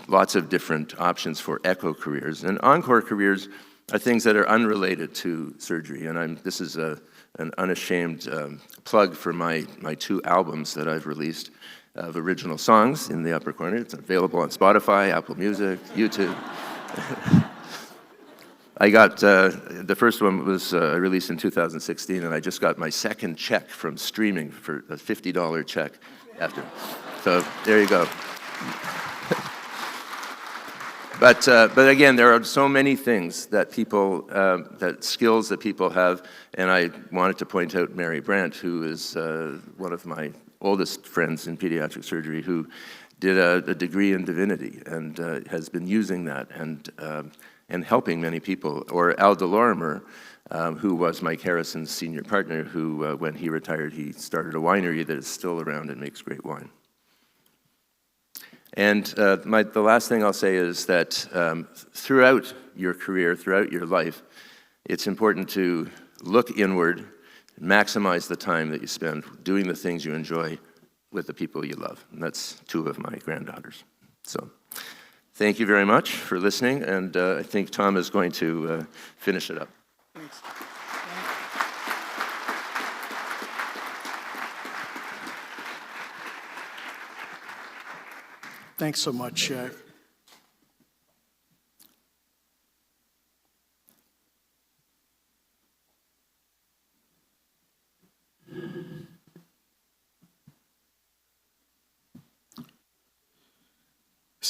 Lots of different options for echo careers. And encore careers are things that are unrelated to surgery. And this is an unashamed plug for my two albums that I've released of original songs in the upper corner. It's available on Spotify, Apple Music, YouTube. I got, the first one was released in 2016, and I just got my second check from streaming for a $50 check after. So there you go. But again, there are so many things that skills that people have, and I wanted to point out Mary Brandt, who is one of my oldest friends in pediatric surgery, who did a degree in divinity and has been using that and helping many people. Or Al DeLorimer, who was Mike Harrison's senior partner, who, when he retired, he started a winery that is still around and makes great wine. And the last thing I'll say is that throughout your career, throughout your life, it's important to look inward, maximize the time that you spend doing the things you enjoy with the people you love. And that's two of my granddaughters. So thank you very much for listening, and I think Tom is going to finish it up. Thanks. Thanks so much.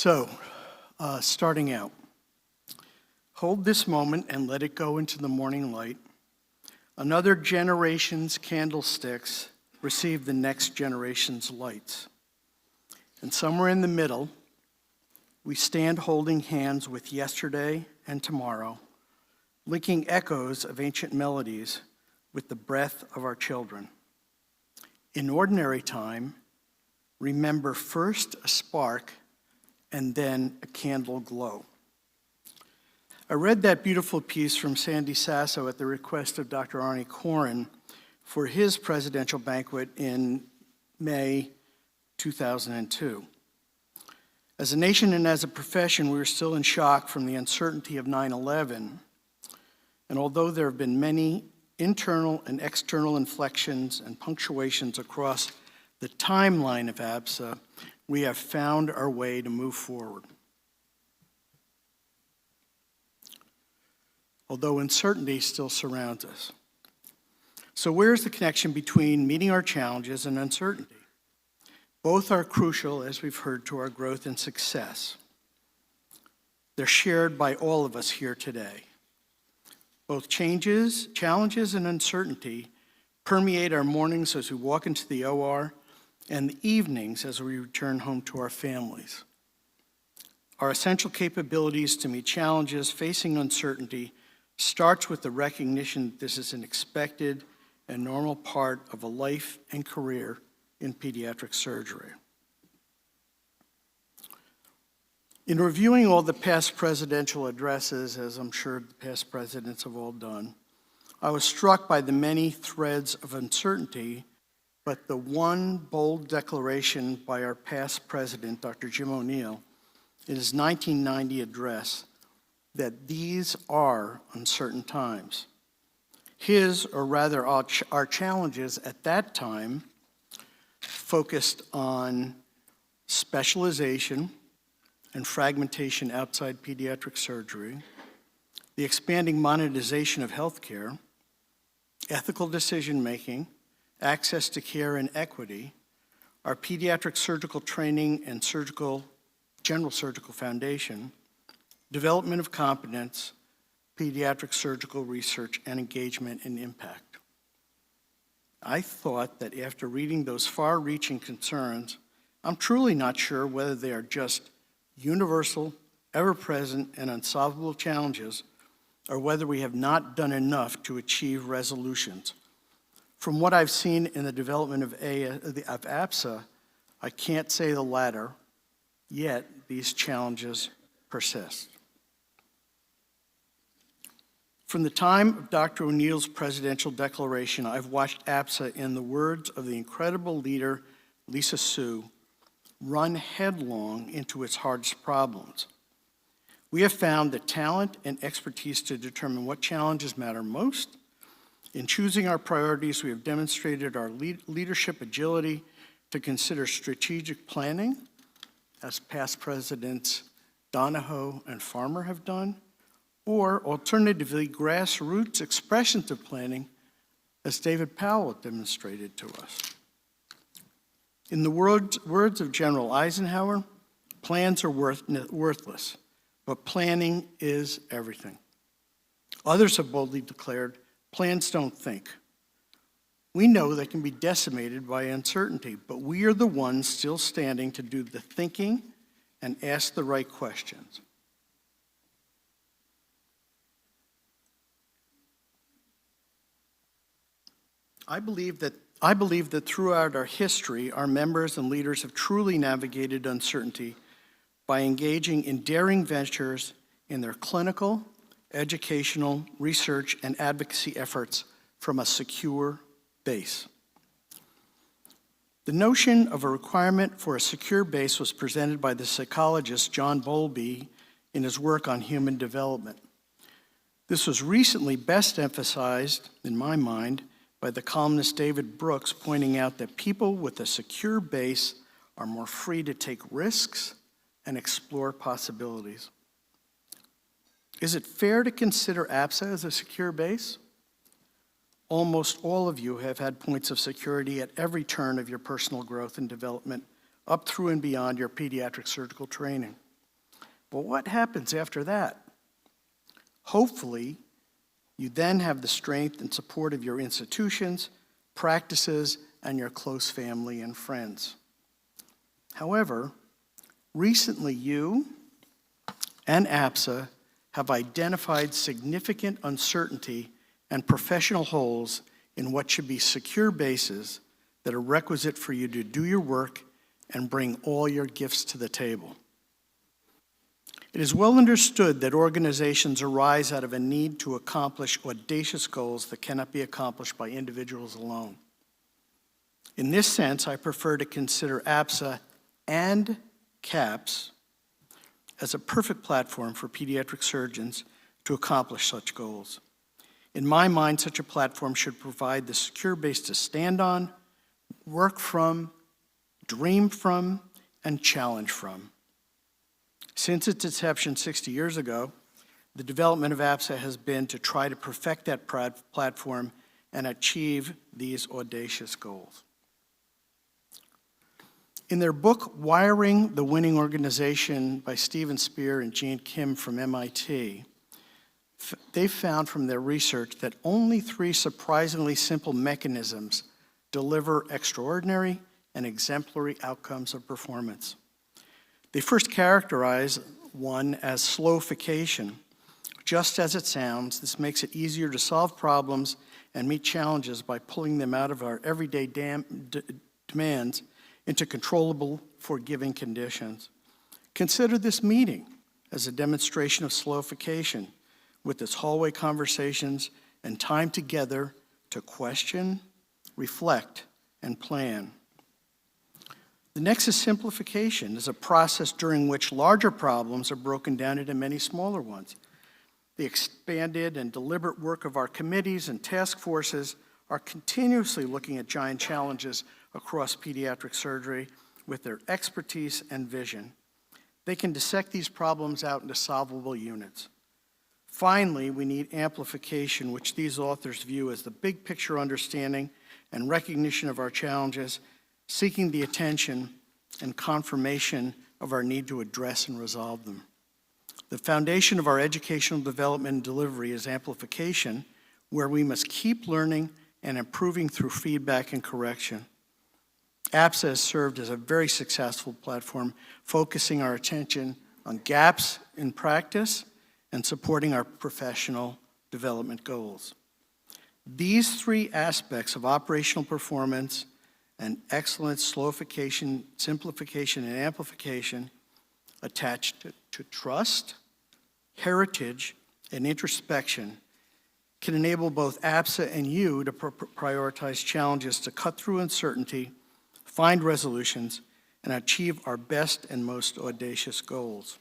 So, starting out, hold this moment and let it go into the morning light. Another generation's candlesticks receive the next generation's lights. And somewhere in the middle, we stand holding hands with yesterday and tomorrow, linking echoes of ancient melodies with the breath of our children. In ordinary time, remember first a spark and then a candle glow. I read that beautiful piece from Sandy Sasso at the request of Dr. Arnie Koren for his presidential banquet in May 2002. As a nation and as a profession, we are still in shock from the uncertainty of 9/11. And although there have been many internal and external inflections and punctuations across the timeline of ABSA, we have found our way to move forward. Although uncertainty still surrounds us. So where's the connection between meeting our challenges and uncertainty? Both are crucial, as we've heard, to our growth and success. They're shared by all of us here today. Both challenges, and uncertainty permeate our mornings as we walk into the OR and the evenings as we return home to our families. Our essential capabilities to meet challenges facing uncertainty starts with the recognition that this is an expected and normal part of a life and career in pediatric surgery. In reviewing all the past presidential addresses, as I'm sure the past presidents have all done, I was struck by the many threads of uncertainty, but the one bold declaration by our past president, Dr. Jim O'Neill, in his 1990 address, that these are uncertain times. His, or rather our challenges at that time, focused on specialization and fragmentation outside pediatric surgery, the expanding monetization of healthcare, ethical decision-making, access to care and equity, our pediatric surgical training and general surgical foundation, development of competence, pediatric surgical research, and engagement and impact. I thought that after reading those far-reaching concerns, I'm truly not sure whether they are just universal, ever-present, and unsolvable challenges, or whether we have not done enough to achieve resolutions. From what I've seen in the development of ABSA, I can't say the latter, yet these challenges persist. From the time of Dr. O'Neill's presidential declaration, I've watched ABSA, in the words of the incredible leader, Lisa Su, run headlong into its hardest problems. We have found the talent and expertise to determine what challenges matter most. In choosing our priorities, we have demonstrated our leadership agility to consider strategic planning, as past presidents Donahoe and Farmer have done, or alternatively, grassroots expressions of planning, as David Powell demonstrated to us. In the words of General Eisenhower, plans are worthless, but planning is everything. Others have boldly declared, plans don't think. We know they can be decimated by uncertainty, but we are the ones still standing to do the thinking and ask the right questions. I believe that throughout our history, our members and leaders have truly navigated uncertainty by engaging in daring ventures in their clinical, educational, research, and advocacy efforts from a secure base. The notion of a requirement for a secure base was presented by the psychologist John Bowlby in his work on human development. This was recently best emphasized, in my mind, by the columnist David Brooks, pointing out that people with a secure base are more free to take risks and explore possibilities. Is it fair to consider ABSA as a secure base? Almost all of you have had points of security at every turn of your personal growth and development, up through and beyond your pediatric surgical training. But what happens after that? Hopefully, you then have the strength and support of your institutions, practices, and your close family and friends. However, recently you and APSA have identified significant uncertainty and professional holes in what should be secure bases that are requisite for you to do your work and bring all your gifts to the table. It is well understood that organizations arise out of a need to accomplish audacious goals that cannot be accomplished by individuals alone. In this sense, I prefer to consider APSA and CAPS as a perfect platform for pediatric surgeons to accomplish such goals. In my mind, such a platform should provide the secure base to stand on, work from, dream from, and challenge from. Since its inception 60 years ago, the development of APSA has been to try to perfect that platform and achieve these audacious goals. In their book, Wiring the Winning Organization by Steven Spear and Gene Kim from MIT, they found from their research that only 3 surprisingly simple mechanisms deliver extraordinary and exemplary outcomes of performance. They first characterize one as slowification. Just as it sounds, this makes it easier to solve problems and meet challenges by pulling them out of our everyday demands into controllable, forgiving conditions. Consider this meeting as a demonstration of slowification, with its hallway conversations and time together to question, reflect, and plan. The next is simplification, is a process during which larger problems are broken down into many smaller ones. The expanded and deliberate work of our committees and task forces are continuously looking at giant challenges across pediatric surgery with their expertise and vision. They can dissect these problems out into solvable units. Finally, we need amplification, which these authors view as the big picture understanding and recognition of our challenges, seeking the attention and confirmation of our need to address and resolve them. The foundation of our educational development and delivery is amplification, where we must keep learning and improving through feedback and correction. APSA has served as a very successful platform, focusing our attention on gaps in practice and supporting our professional development goals. These 3 aspects of operational performance and excellence, slowification, simplification, and amplification attached to trust, heritage, and introspection can enable both APSA and you to prioritize challenges to cut through uncertainty, find resolutions, and achieve our best and most audacious goals.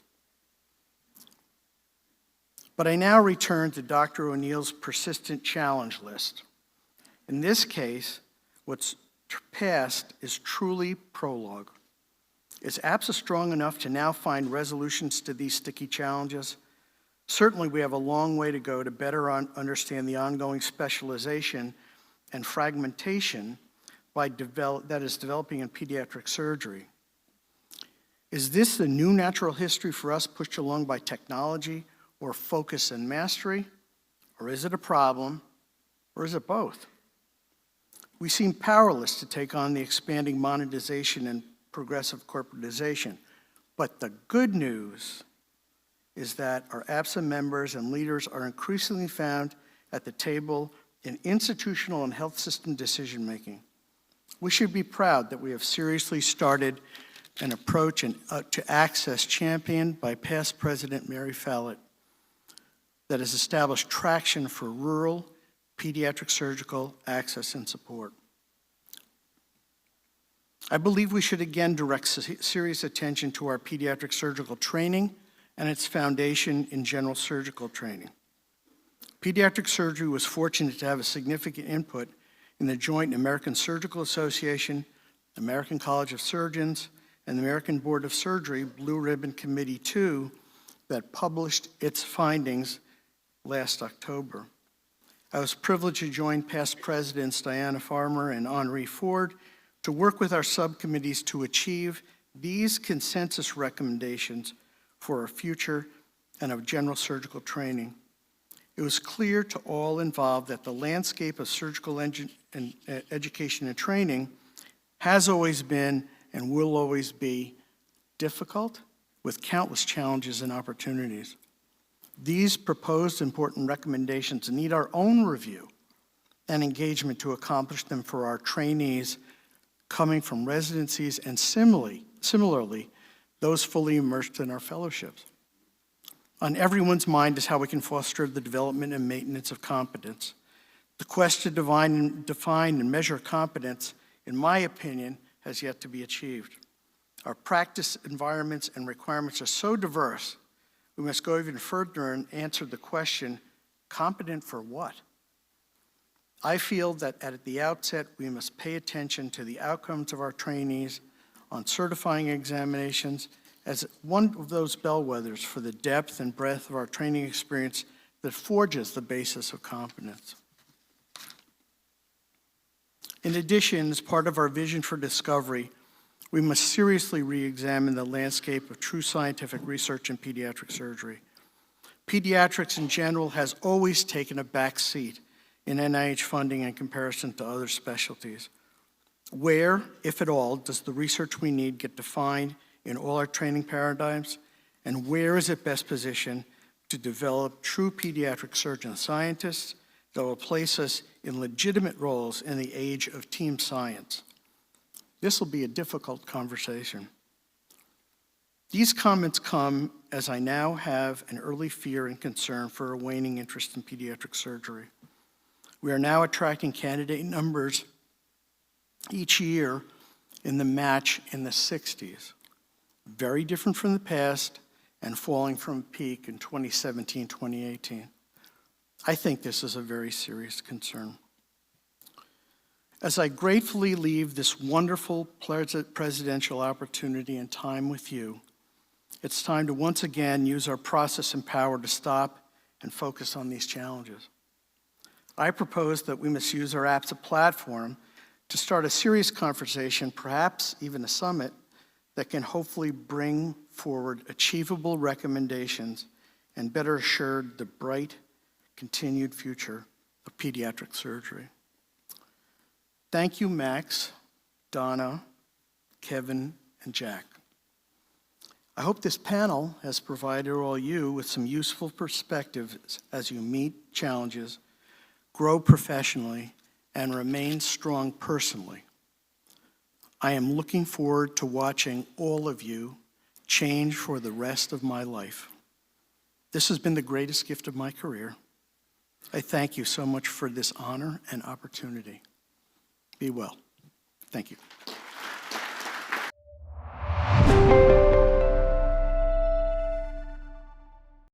But I now return to Dr. O'Neill's persistent challenge list. In this case, what's passed is truly prologue. Is APSA strong enough to now find resolutions to these sticky challenges? Certainly, we have a long way to go to better understand the ongoing specialization and fragmentation that is developing in pediatric surgery. Is this the new natural history for us, pushed along by technology or focus and mastery? Or is it a problem? Or is it both? We seem powerless to take on the expanding monetization and progressive corporatization. But the good news is that our APSA members and leaders are increasingly found at the table in institutional and health system decision-making. We should be proud that we have seriously started an approach to access championed by past President Mary Fallett that has established traction for rural pediatric surgical access and support. I believe we should again direct serious attention to our pediatric surgical training and its foundation in general surgical training. Pediatric surgery was fortunate to have a significant input in the joint American Surgical Association, American College of Surgeons, and the American Board of Surgery Blue Ribbon Committee 2 that published its findings last October. I was privileged to join past presidents Diana Farmer and Henri Ford to work with our subcommittees to achieve these consensus recommendations for our future and of general surgical training. It was clear to all involved that the landscape of surgical education and training has always been and will always be difficult, with countless challenges and opportunities. These proposed important recommendations need our own review and engagement to accomplish them for our trainees coming from residencies and similarly, those fully immersed in our fellowships. On everyone's mind is how we can foster the development and maintenance of competence. The quest to define and measure competence, in my opinion, has yet to be achieved. Our practice environments and requirements are so diverse, we must go even further and answer the question, competent for what? I feel that at the outset, we must pay attention to the outcomes of our trainees on certifying examinations as one of those bellwethers for the depth and breadth of our training experience that forges the basis of competence. In addition, as part of our vision for discovery, we must seriously re-examine the landscape of true scientific research in pediatric surgery. Pediatrics in general has always taken a back seat in NIH funding in comparison to other specialties. Where, if at all, does the research we need get defined in all our training paradigms, and where is it best positioned to develop true pediatric surgeon scientists that will place us in legitimate roles in the age of team science? This will be a difficult conversation. These comments come as I now have an early fear and concern for a waning interest in pediatric surgery. We are now attracting candidate numbers each year in the match in the 60s. Very different from the past and falling from a peak in 2017, 2018. I think this is a very serious concern. As I gratefully leave this wonderful presidential opportunity and time with you, it's time to once again use our process and power to stop and focus on these challenges. I propose that we must use our APSA platform to start a serious conversation, perhaps even a summit, that can hopefully bring forward achievable recommendations and better assure the bright, continued future of pediatric surgery. Thank you, Max, Donna, Kevin, and Jack. I hope this panel has provided all you with some useful perspectives as you meet challenges, grow professionally, and remain strong personally. I am looking forward to watching all of you change for the rest of my life. This has been the greatest gift of my career. I thank you so much for this honor and opportunity. Be well. Thank you.